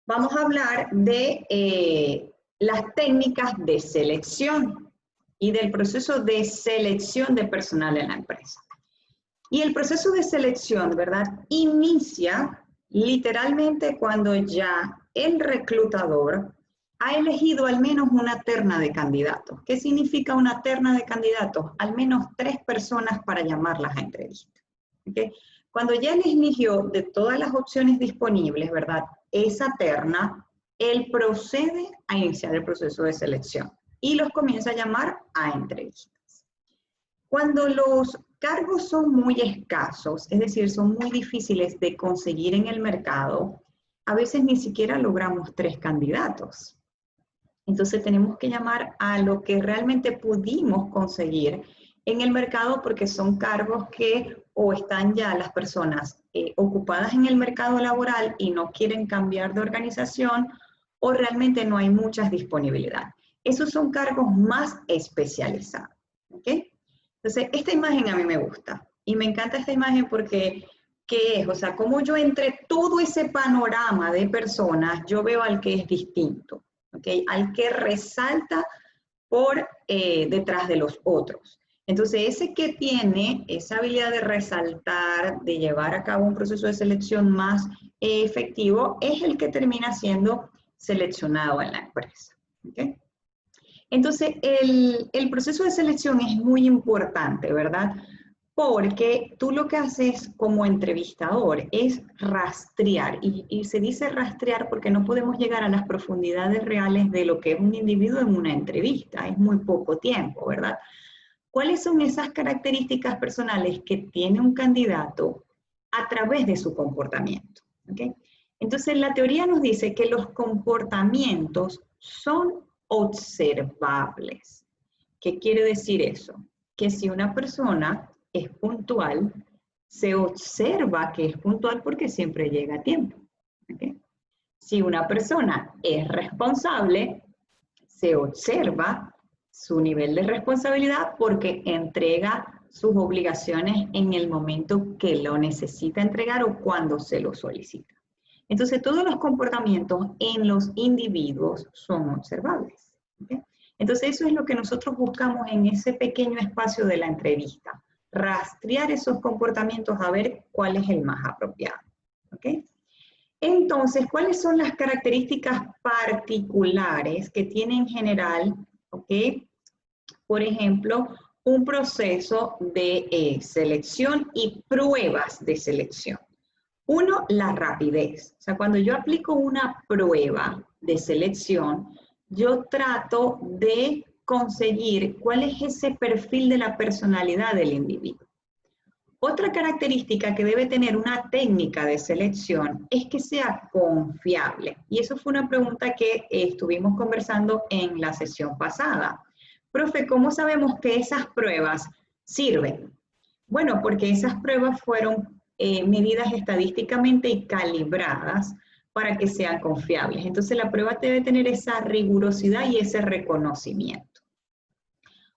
Vamos a hablar de las técnicas de selección y del proceso de selección de personal en la empresa. Y el proceso de selección, ¿verdad?, inicia literalmente cuando ya el reclutador ha elegido al menos una terna de candidatos. ¿Qué significa una terna de candidatos? Al menos 3 personas para llamarlas a entrevista. ¿Okay? Cuando ya él eligió de todas las opciones disponibles, ¿verdad?, esa terna, él procede a iniciar el proceso de selección y los comienza a llamar a entrevistas. Cuando los cargos son muy escasos, es decir, son muy difíciles de conseguir en el mercado, a veces ni siquiera logramos 3 candidatos. Entonces tenemos que llamar a lo que realmente pudimos conseguir en el mercado porque son cargos que o están ya las personas ocupadas en el mercado laboral y no quieren cambiar de organización o realmente no hay mucha disponibilidad. Esos son cargos más especializados. ¿Okay? Entonces, esta imagen a mí me gusta y me encanta esta imagen porque, ¿qué es? O sea, como yo entre todo ese panorama de personas, yo veo al que es distinto, ¿okay? Al que resalta por detrás de los otros. Entonces, ese que tiene esa habilidad de resaltar, de llevar a cabo un proceso de selección más efectivo, es el que termina siendo seleccionado en la empresa. ¿Okay? Entonces, el proceso de selección es muy importante, ¿verdad? Porque tú lo que haces como entrevistador es rastrear, y se dice rastrear porque no podemos llegar a las profundidades reales de lo que es un individuo en una entrevista, es muy poco tiempo, ¿verdad? ¿Cuáles son esas características personales que tiene un candidato a través de su comportamiento? ¿Okay? Entonces, la teoría nos dice que los comportamientos son observables. ¿Qué quiere decir eso? Que si una persona es puntual, se observa que es puntual porque siempre llega a tiempo. ¿Okay? Si una persona es responsable, se observa su nivel de responsabilidad porque entrega sus obligaciones en el momento que lo necesita entregar o cuando se lo solicita. Entonces, todos los comportamientos en los individuos son observables. ¿Okay? Entonces, eso es lo que nosotros buscamos en ese pequeño espacio de la entrevista. Rastrear esos comportamientos a ver cuál es el más apropiado. ¿Okay? Entonces, ¿cuáles son las características particulares que tiene en general, ¿okay?, por ejemplo, un proceso de selección y pruebas de selección? Uno, la rapidez. O sea, cuando yo aplico una prueba de selección, yo trato de conseguir cuál es ese perfil de la personalidad del individuo. Otra característica que debe tener una técnica de selección es que sea confiable. Y eso fue una pregunta que estuvimos conversando en la sesión pasada. Profe, ¿cómo sabemos que esas pruebas sirven? Bueno, porque esas pruebas fueron medidas estadísticamente y calibradas para que sean confiables. Entonces la prueba debe tener esa rigurosidad y ese reconocimiento.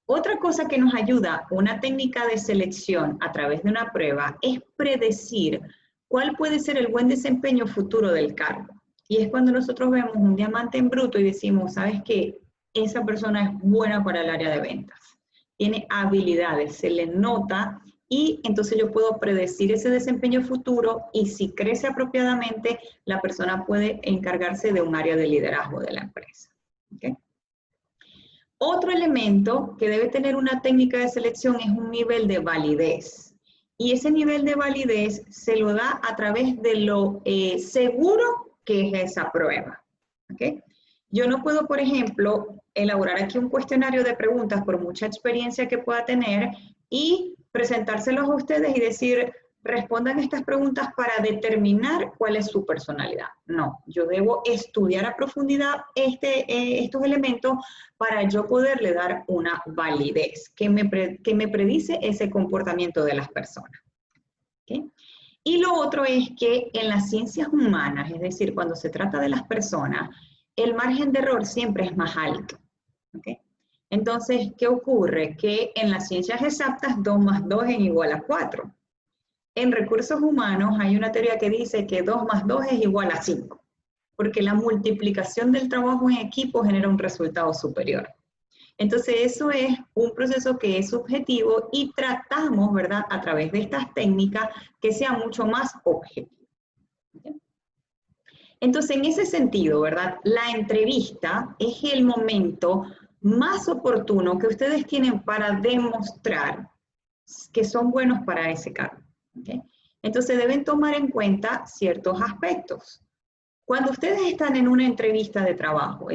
Otra cosa que nos ayuda una técnica de selección a través de una prueba es predecir cuál puede ser el buen desempeño futuro del cargo. Y es cuando nosotros vemos un diamante en bruto y decimos, ¿sabes qué? Esa persona es buena para el área de ventas. Tiene habilidades, se le nota y entonces yo puedo predecir ese desempeño futuro y si crece apropiadamente, la persona puede encargarse de un área de liderazgo de la empresa. ¿Okay? Otro elemento que debe tener una técnica de selección es un nivel de validez. Y ese nivel de validez se lo da a través de lo seguro que es esa prueba. ¿Okay? Yo no puedo, por ejemplo, elaborar aquí un cuestionario de preguntas por mucha experiencia que pueda tener y presentárselos a ustedes y decir, respondan estas preguntas para determinar cuál es su personalidad. No, yo debo estudiar a profundidad estos elementos para yo poderle dar una validez que me predice ese comportamiento de las personas. ¿Okay? Y lo otro es que en las ciencias humanas, es decir, cuando se trata de las personas, el margen de error siempre es más alto. ¿Okay? Entonces, ¿qué ocurre? Que en las ciencias exactas 2 más 2 es igual a 4. En recursos humanos hay una teoría que dice que 2 más 2 es igual a 5. porque la multiplicación del trabajo en equipo genera un resultado superior. Entonces, eso es un proceso que es subjetivo y tratamos, ¿verdad?, a través de estas técnicas que sea mucho más objetivo. ¿Okay? Entonces, en ese sentido, ¿verdad?, la entrevista es el momento más oportuno que ustedes tienen para demostrar que son buenos para ese cargo. ¿Okay? Entonces, deben tomar en cuenta ciertos aspectos. Cuando ustedes están en una entrevista de trabajo,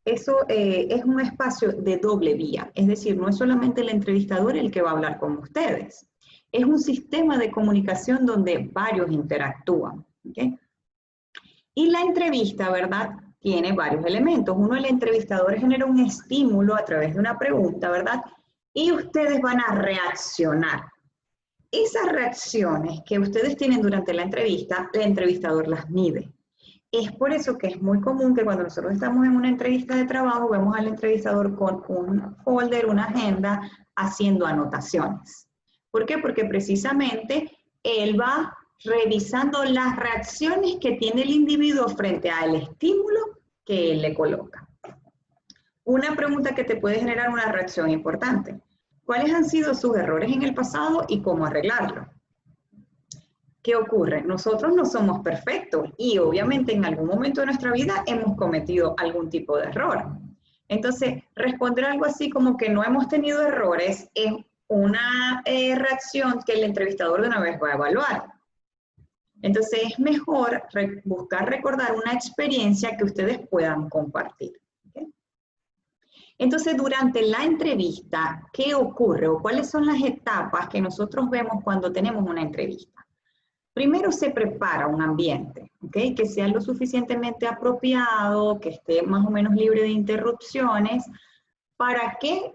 eso es un espacio de doble vía, es decir, no es solamente el entrevistador el que va a hablar con ustedes, es un sistema de comunicación donde varios interactúan. ¿Okay? Y la entrevista, ¿verdad?, tiene varios elementos. Uno, el entrevistador genera un estímulo a través de una pregunta, ¿verdad? Y ustedes van a reaccionar. Esas reacciones que ustedes tienen durante la entrevista, el entrevistador las mide. Es por eso que es muy común que cuando nosotros estamos en una entrevista de trabajo, vemos al entrevistador con un folder, una agenda, haciendo anotaciones. ¿Por qué? Porque precisamente él va revisando las reacciones que tiene el individuo frente al estímulo que él le coloca. Una pregunta que te puede generar una reacción importante. ¿Cuáles han sido sus errores en el pasado y cómo arreglarlo? ¿Qué ocurre? Nosotros no somos perfectos y obviamente en algún momento de nuestra vida hemos cometido algún tipo de error. Entonces, responder algo así como que no hemos tenido errores es una reacción que el entrevistador de una vez va a evaluar. Entonces, es mejor buscar recordar una experiencia que ustedes puedan compartir. ¿Okay? Entonces, durante la entrevista, ¿qué ocurre o cuáles son las etapas que nosotros vemos cuando tenemos una entrevista? Primero se prepara un ambiente, ¿okay?, que sea lo suficientemente apropiado, que esté más o menos libre de interrupciones, para que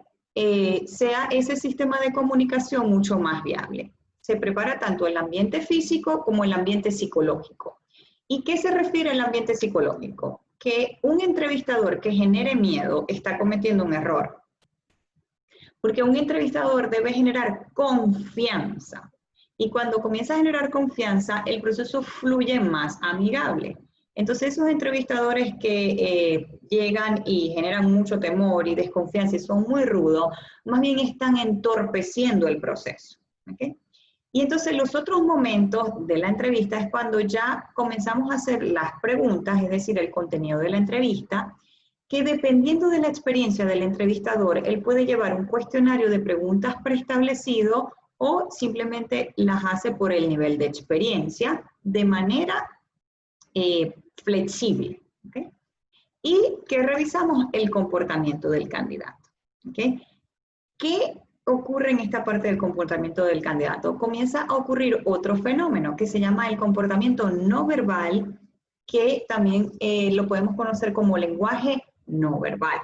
sea ese sistema de comunicación mucho más viable. Se prepara tanto el ambiente físico como el ambiente psicológico. ¿Y qué se refiere al ambiente psicológico? Que un entrevistador que genere miedo está cometiendo un error. Porque un entrevistador debe generar confianza. Y cuando comienza a generar confianza, el proceso fluye más amigable. Entonces, esos entrevistadores que llegan y generan mucho temor y desconfianza y son muy rudos, más bien están entorpeciendo el proceso. ¿Okay? Y entonces los otros momentos de la entrevista es cuando ya comenzamos a hacer las preguntas, es decir, el contenido de la entrevista, que dependiendo de la experiencia del entrevistador, él puede llevar un cuestionario de preguntas preestablecido o simplemente las hace por el nivel de experiencia de manera flexible. ¿Okay? Y que revisamos el comportamiento del candidato. ¿Okay? ¿Qué ocurre en esta parte del comportamiento del candidato? Comienza a ocurrir otro fenómeno que se llama el comportamiento no verbal, que también lo podemos conocer como lenguaje no verbal.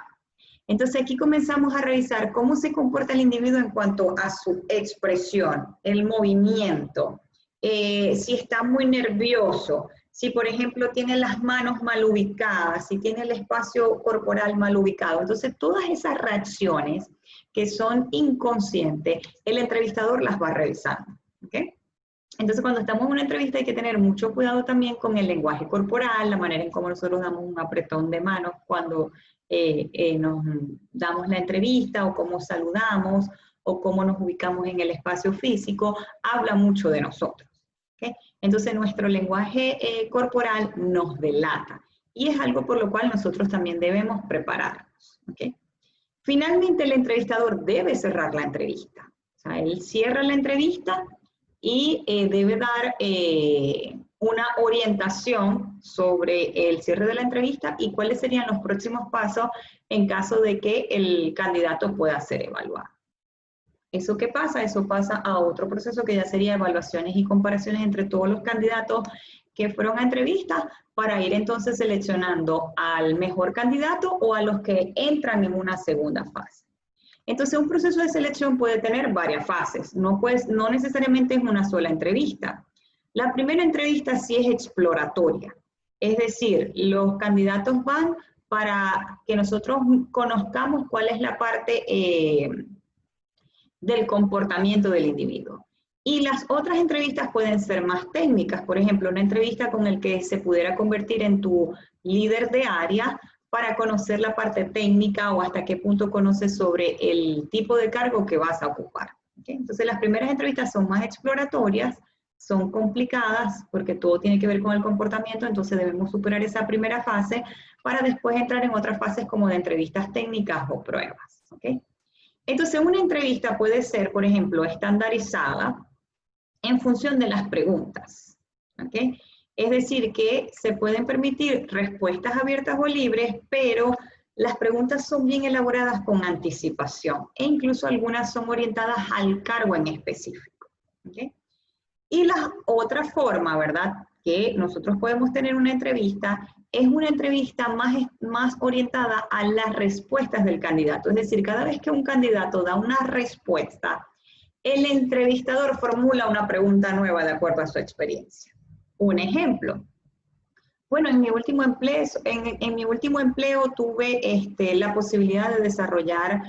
Entonces aquí comenzamos a revisar cómo se comporta el individuo en cuanto a su expresión, el movimiento, si está muy nervioso, si por ejemplo tiene las manos mal ubicadas, si tiene el espacio corporal mal ubicado. Entonces todas esas reacciones que son inconscientes, el entrevistador las va revisando. ¿Okay? Entonces, cuando estamos en una entrevista hay que tener mucho cuidado también con el lenguaje corporal, la manera en cómo nosotros damos un apretón de manos cuando nos damos la entrevista, o cómo saludamos, o cómo nos ubicamos en el espacio físico, habla mucho de nosotros. ¿Okay? Entonces, nuestro lenguaje corporal nos delata, y es algo por lo cual nosotros también debemos prepararnos. ¿Okay? Finalmente, el entrevistador debe cerrar la entrevista. O sea, él cierra la entrevista y debe dar una orientación sobre el cierre de la entrevista y cuáles serían los próximos pasos en caso de que el candidato pueda ser evaluado. ¿Eso qué pasa? Eso pasa a otro proceso que ya sería evaluaciones y comparaciones entre todos los candidatos que fueron a entrevistas, para ir entonces seleccionando al mejor candidato o a los que entran en una segunda fase. Entonces, un proceso de selección puede tener varias fases, no necesariamente es una sola entrevista. La primera entrevista sí es exploratoria, es decir, los candidatos van para que nosotros conozcamos cuál es la parte del comportamiento del individuo. Y las otras entrevistas pueden ser más técnicas, por ejemplo, una entrevista con el que se pudiera convertir en tu líder de área para conocer la parte técnica o hasta qué punto conoces sobre el tipo de cargo que vas a ocupar. ¿Okay? Entonces las primeras entrevistas son más exploratorias, son complicadas porque todo tiene que ver con el comportamiento, entonces debemos superar esa primera fase para después entrar en otras fases como de entrevistas técnicas o pruebas. ¿Okay? Entonces una entrevista puede ser, por ejemplo, estandarizada en función de las preguntas. ¿Okay? Es decir, que se pueden permitir respuestas abiertas o libres, pero las preguntas son bien elaboradas con anticipación e incluso algunas son orientadas al cargo en específico. ¿Okay? Y la otra forma, ¿verdad?, que nosotros podemos tener una entrevista es una entrevista más orientada a las respuestas del candidato. Es decir, cada vez que un candidato da una respuesta, el entrevistador formula una pregunta nueva de acuerdo a su experiencia. Un ejemplo. Bueno, en mi último empleo tuve la posibilidad de desarrollar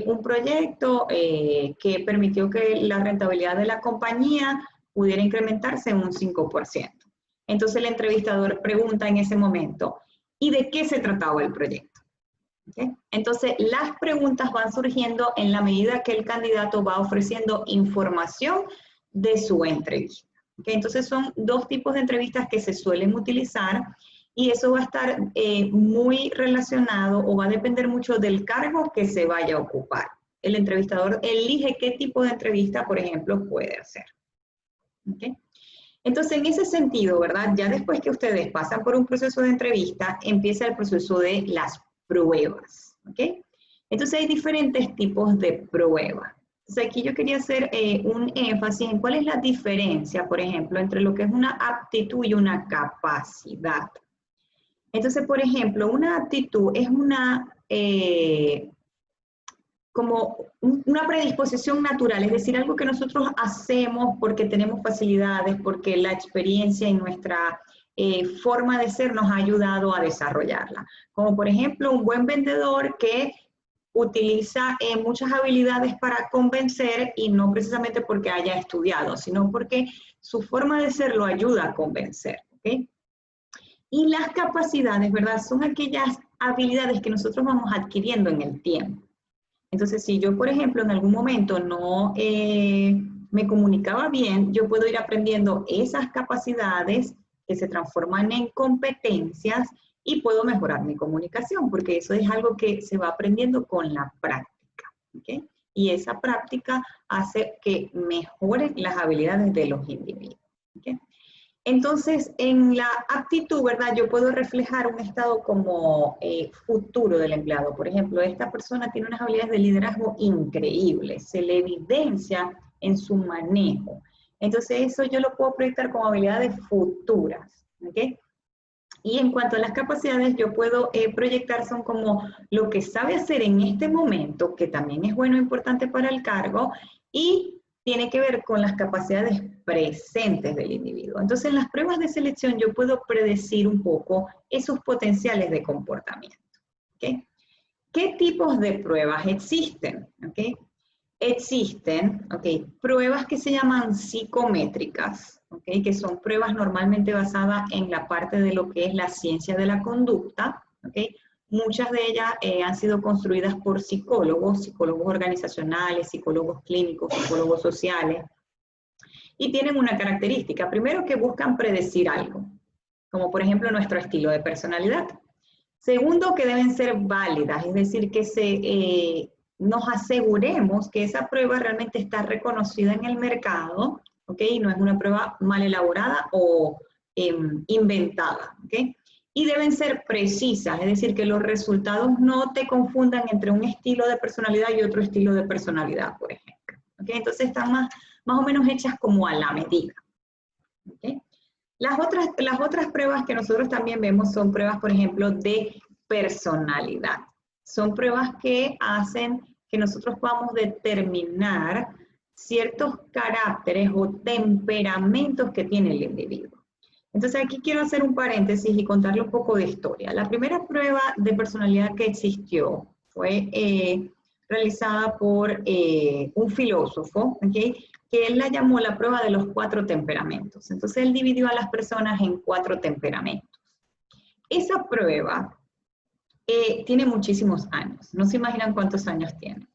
un proyecto que permitió que la rentabilidad de la compañía pudiera incrementarse en un 5%. Entonces el entrevistador pregunta en ese momento, ¿y de qué se trataba el proyecto? ¿Okay? Entonces las preguntas van surgiendo en la medida que el candidato va ofreciendo información de su entrevista. ¿Okay? Entonces son dos tipos de entrevistas que se suelen utilizar y eso va a estar muy relacionado o va a depender mucho del cargo que se vaya a ocupar. El entrevistador elige qué tipo de entrevista, por ejemplo, puede hacer. ¿Okay? Entonces, en ese sentido, ¿verdad? Ya después que ustedes pasan por un proceso de entrevista, empieza el proceso de las pruebas. ¿Okay? Entonces, hay diferentes tipos de pruebas. Entonces, aquí yo quería hacer un énfasis en cuál es la diferencia, por ejemplo, entre lo que es una aptitud y una capacidad. Entonces, por ejemplo, una aptitud es como una predisposición natural, es decir, algo que nosotros hacemos porque tenemos facilidades, porque la experiencia y nuestra forma de ser nos ha ayudado a desarrollarla. Como por ejemplo, un buen vendedor que utiliza muchas habilidades para convencer y no precisamente porque haya estudiado, sino porque su forma de ser lo ayuda a convencer. ¿Okay? Y las capacidades, ¿verdad? Son aquellas habilidades que nosotros vamos adquiriendo en el tiempo. Entonces, si yo, por ejemplo, en algún momento no me comunicaba bien, yo puedo ir aprendiendo esas capacidades que se transforman en competencias y puedo mejorar mi comunicación, porque eso es algo que se va aprendiendo con la práctica. ¿Okay? Y esa práctica hace que mejoren las habilidades de los individuos. ¿Okay? Entonces, en la aptitud, ¿verdad? Yo puedo reflejar un estado como futuro del empleado. Por ejemplo, esta persona tiene unas habilidades de liderazgo increíbles, se le evidencia en su manejo. Entonces, eso yo lo puedo proyectar como habilidades futuras, ¿ok? Y en cuanto a las capacidades, yo puedo proyectar son como lo que sabe hacer en este momento, que también es bueno e importante para el cargo, y tiene que ver con las capacidades presentes del individuo. Entonces, en las pruebas de selección yo puedo predecir un poco esos potenciales de comportamiento. ¿Okay? ¿Qué tipos de pruebas existen? ¿Okay? Existen pruebas que se llaman psicométricas, que son pruebas normalmente basadas en la parte de lo que es la ciencia de la conducta. Muchas de ellas han sido construidas por psicólogos organizacionales, psicólogos clínicos, psicólogos sociales, y tienen una característica. Primero, que buscan predecir algo, como por ejemplo nuestro estilo de personalidad. Segundo, que deben ser válidas, es decir, que nos aseguremos que esa prueba realmente está reconocida en el mercado, y no es una prueba mal elaborada o inventada. Y deben ser precisas, es decir, que los resultados no te confundan entre un estilo de personalidad y otro estilo de personalidad, por ejemplo. Entonces están más o menos hechas como a la medida. Las otras pruebas que nosotros también vemos son pruebas, por ejemplo, de personalidad. Son pruebas que hacen que nosotros podamos determinar ciertos caracteres o temperamentos que tiene el individuo. Entonces aquí quiero hacer un paréntesis y contarle un poco de historia. La primera prueba de personalidad que existió fue realizada por un filósofo, ¿okay? Que él la llamó la prueba de los 4 temperamentos. Entonces él dividió a las personas en 4 temperamentos. Esa prueba tiene muchísimos años, no se imaginan cuántos años tiene.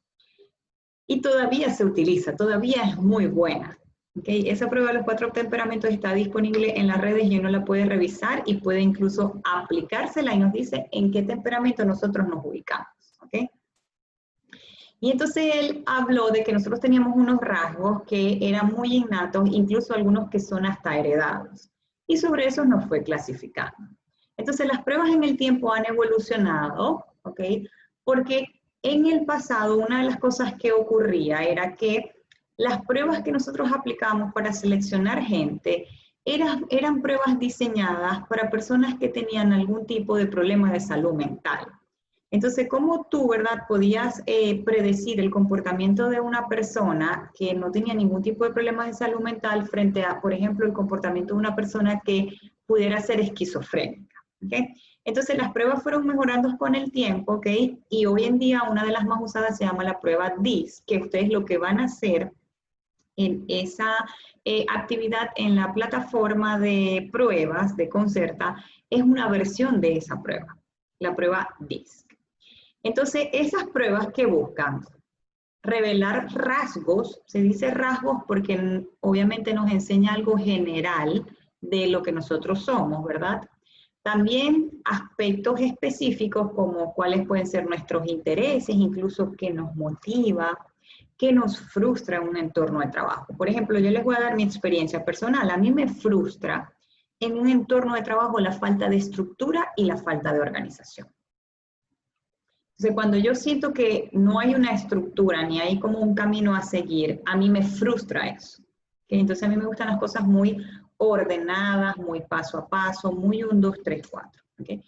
Y todavía se utiliza, todavía es muy buena. ¿Okay? Esa prueba de los 4 temperamentos está disponible en las redes y uno la puede revisar y puede incluso aplicársela y nos dice en qué temperamento nosotros nos ubicamos. ¿Okay? Y entonces él habló de que nosotros teníamos unos rasgos que eran muy innatos, incluso algunos que son hasta heredados. Y sobre eso nos fue clasificando. Entonces las pruebas en el tiempo han evolucionado, ¿ok? Porque en el pasado una de las cosas que ocurría era que las pruebas que nosotros aplicamos para seleccionar gente eran pruebas diseñadas para personas que tenían algún tipo de problema de salud mental. Entonces, ¿cómo tú, verdad, podías predecir el comportamiento de una persona que no tenía ningún tipo de problemas de salud mental frente a, por ejemplo, el comportamiento de una persona que pudiera ser esquizofrénica? ¿Okay? Entonces, las pruebas fueron mejorando con el tiempo, ¿ok? Y hoy en día una de las más usadas se llama la prueba DISC, que ustedes lo que van a hacer en esa actividad en la plataforma de pruebas de Concerta es una versión de esa prueba, la prueba DISC. Entonces, esas pruebas que buscan revelar rasgos, se dice rasgos porque obviamente nos enseña algo general de lo que nosotros somos, ¿verdad? También aspectos específicos como cuáles pueden ser nuestros intereses, incluso qué nos motiva, qué nos frustra en un entorno de trabajo. Por ejemplo, yo les voy a dar mi experiencia personal. A mí me frustra en un entorno de trabajo la falta de estructura y la falta de organización. Entonces, cuando yo siento que no hay una estructura ni hay como un camino a seguir, a mí me frustra eso. ¿Okay? Entonces, a mí me gustan las cosas muy ordenadas, muy paso a paso, muy 1, 2, 3, 4. ¿Okay?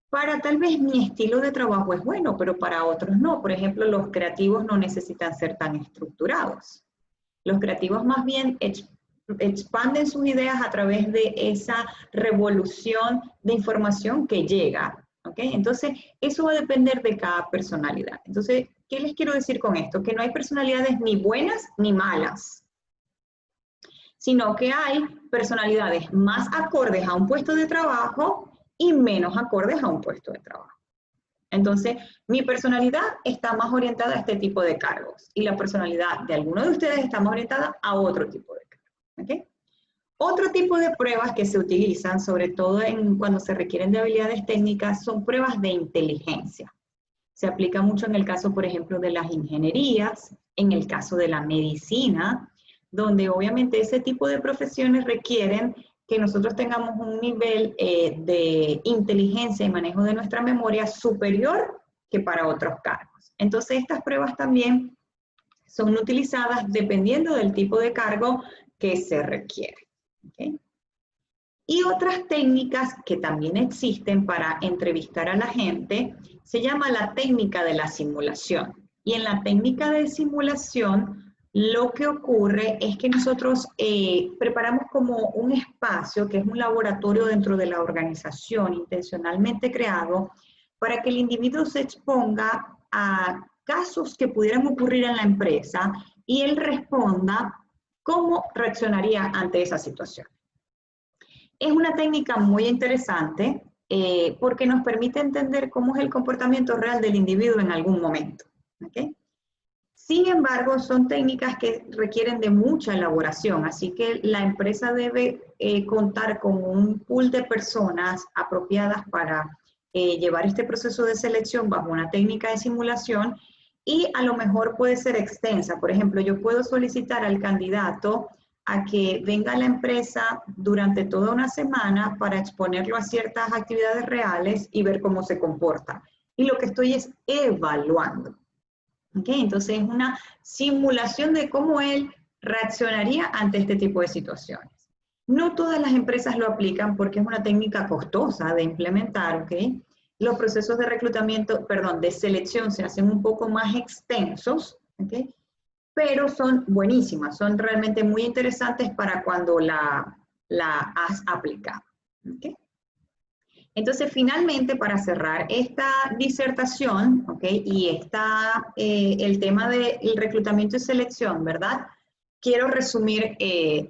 Para tal vez mi estilo de trabajo es bueno, pero para otros no. Por ejemplo, los creativos no necesitan ser tan estructurados. Los creativos más bien expanden sus ideas a través de esa revolución de información que llega. ¿Okay? Entonces, eso va a depender de cada personalidad. Entonces, ¿qué les quiero decir con esto? Que no hay personalidades ni buenas ni malas, sino que hay personalidades más acordes a un puesto de trabajo y menos acordes a un puesto de trabajo. Entonces, mi personalidad está más orientada a este tipo de cargos y la personalidad de alguno de ustedes está más orientada a otro tipo de cargos. ¿Okay? Otro tipo de pruebas que se utilizan, sobre todo cuando se requieren de habilidades técnicas, son pruebas de inteligencia. Se aplica mucho en el caso, por ejemplo, de las ingenierías, en el caso de la medicina, donde obviamente ese tipo de profesiones requieren que nosotros tengamos un nivel de inteligencia y manejo de nuestra memoria superior que para otros cargos. Entonces, estas pruebas también son utilizadas dependiendo del tipo de cargo que se requiere. ¿Okay? Y otras técnicas que también existen para entrevistar a la gente se llama la técnica de la simulación. Y en la técnica de simulación, lo que ocurre es que nosotros preparamos como un espacio, que es un laboratorio dentro de la organización intencionalmente creado, para que el individuo se exponga a casos que pudieran ocurrir en la empresa y él responda cómo reaccionaría ante esa situación. Es una técnica muy interesante porque nos permite entender cómo es el comportamiento real del individuo en algún momento. ¿Okay? Sin embargo, son técnicas que requieren de mucha elaboración, así que la empresa debe contar con un pool de personas apropiadas para llevar este proceso de selección bajo una técnica de simulación y a lo mejor puede ser extensa. Por ejemplo, yo puedo solicitar al candidato a que venga a la empresa durante toda una semana para exponerlo a ciertas actividades reales y ver cómo se comporta. Y lo que estoy es evaluando. ¿Okay? Entonces es una simulación de cómo él reaccionaría ante este tipo de situaciones. No todas las empresas lo aplican porque es una técnica costosa de implementar, ¿ok? Los procesos de reclutamiento, perdón, de selección se hacen un poco más extensos, ¿ok? Pero son buenísimas, son realmente muy interesantes para cuando la has aplicado. ¿Okay? Entonces, finalmente, para cerrar esta disertación, ¿ok? Y el tema del reclutamiento y selección, ¿verdad? Quiero resumir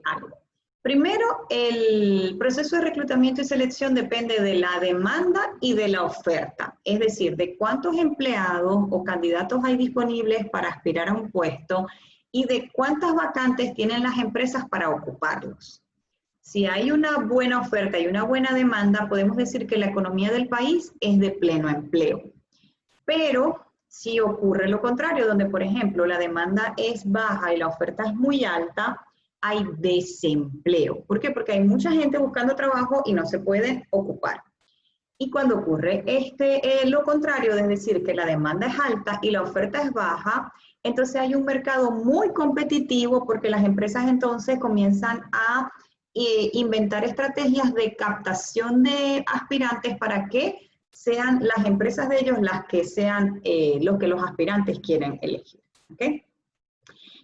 algo. Primero, el proceso de reclutamiento y selección depende de la demanda y de la oferta, es decir, de cuántos empleados o candidatos hay disponibles para aspirar a un puesto y de cuántas vacantes tienen las empresas para ocuparlos. Si hay una buena oferta y una buena demanda, podemos decir que la economía del país es de pleno empleo. Pero si ocurre lo contrario, donde por ejemplo la demanda es baja y la oferta es muy alta, hay desempleo. ¿Por qué? Porque hay mucha gente buscando trabajo y no se puede ocupar. Y cuando ocurre lo contrario, es decir, que la demanda es alta y la oferta es baja, entonces hay un mercado muy competitivo porque las empresas entonces comienzan a inventar estrategias de captación de aspirantes para que sean las empresas de ellos las que sean los que los aspirantes quieren elegir. ¿Okay?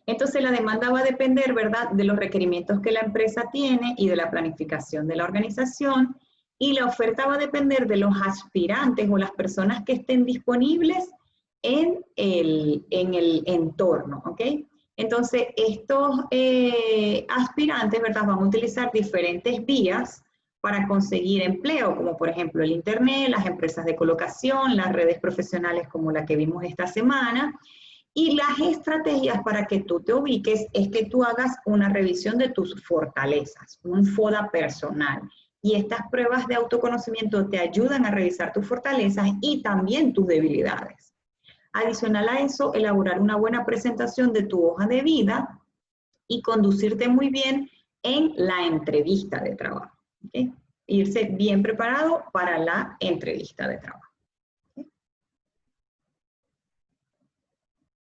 Entonces la demanda va a depender, ¿verdad?, de los requerimientos que la empresa tiene y de la planificación de la organización, y la oferta va a depender de los aspirantes o las personas que estén disponibles en el entorno, ¿ok? Entonces, estos aspirantes, ¿verdad?, van a utilizar diferentes vías para conseguir empleo, como por ejemplo el internet, las empresas de colocación, las redes profesionales como la que vimos esta semana. Y las estrategias para que tú te ubiques es que tú hagas una revisión de tus fortalezas, un FODA personal. Y estas pruebas de autoconocimiento te ayudan a revisar tus fortalezas y también tus debilidades. Adicional a eso, elaborar una buena presentación de tu hoja de vida y conducirte muy bien en la entrevista de trabajo. ¿Okay? Irse bien preparado para la entrevista de trabajo.